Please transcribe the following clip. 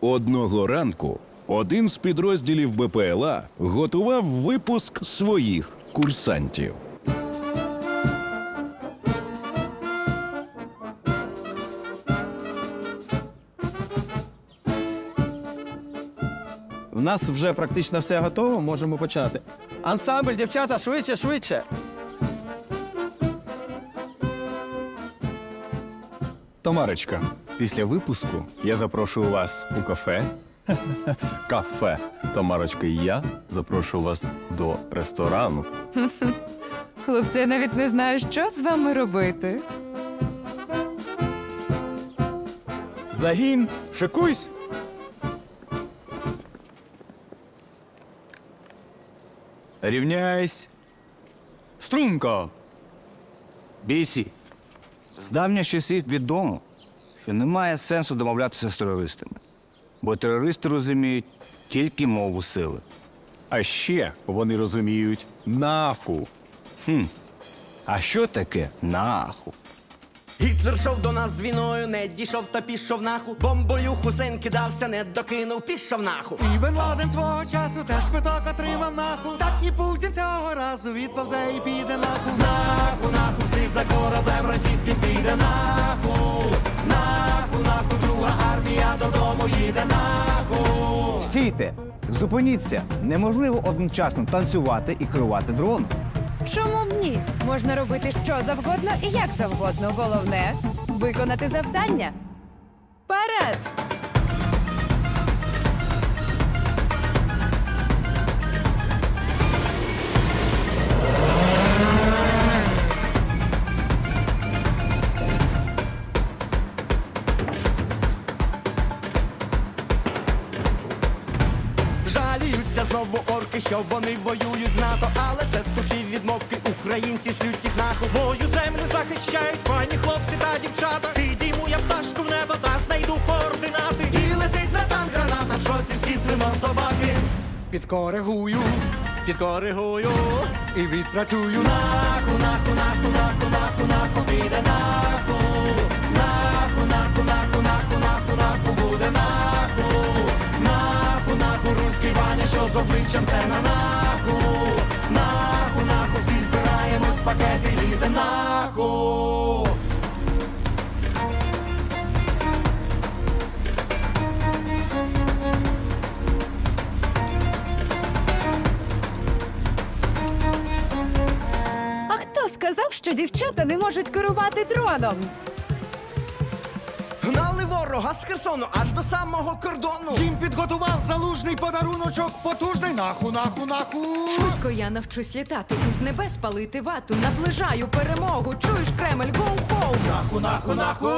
Одного ранку один з підрозділів БПЛА готував випуск своїх курсантів. У нас вже практично все готово, можемо почати. Ансамбль, дівчата, швидше, швидше. Тамарочка, після випуску я запрошую вас у кафе. Кафе. Тамарочка і я запрошую вас до ресторану. Хлопці, я навіть не знаю, що з вами робити. Загін, шикуйсь. Рівняйсь. Струнко. Бійці. З давніх часів відомо, що немає сенсу домовлятися з терористами. Бо терористи розуміють тільки мову сили. А ще вони розуміють наху. А що таке наху? Гітлер шов до нас з війною, не дійшов та пішов наху. Бомбою Хусейн кидався, не докинув, пішов наху. І Бен Ладен свого часу теж квиток отримав наху. Так і Путін цього разу відповзе і піде наху. Наху, наху, вслід за кораблем російським піде наху. Наху, наху, друга армія додому їде наху. Стійте! Зупиніться! Неможливо одночасно танцювати і керувати дроном. Чому б ні? Можна робити що завгодно і як завгодно. Головне – виконати завдання. Вперед! Жаліються знову орки, що вони воюють з НАТО. Але це тупі відмовки, українці шлють їх нахуй. Свою землю захищають файні хлопці та дівчата. Підійму я пташку в небо та знайду координати. І летить на танк граната, в шоці всі свинособаки. Підкоригую Підкоригую. і відпрацюю. Наху, наху, наху, наху, наху, наху, піде наху. Наху, наху, наху, наху, наху, наху, буде наху. Наху, наху, руський Ваня, що з обличчям це на наху. Наху, наху, всі збираємось в пакет і лізем наху. А хто сказав, що дівчата не можуть керувати дроном? Гнали ворога з Херсону аж до самого кордону. Їм підготував залужний подаруночок потужний. Наху, наху, наху. Швидко я навчусь літати і з небес палити вату. Наближаю перемогу. Чуєш, Кремль, гоу-хоу! Наху, наху, наху.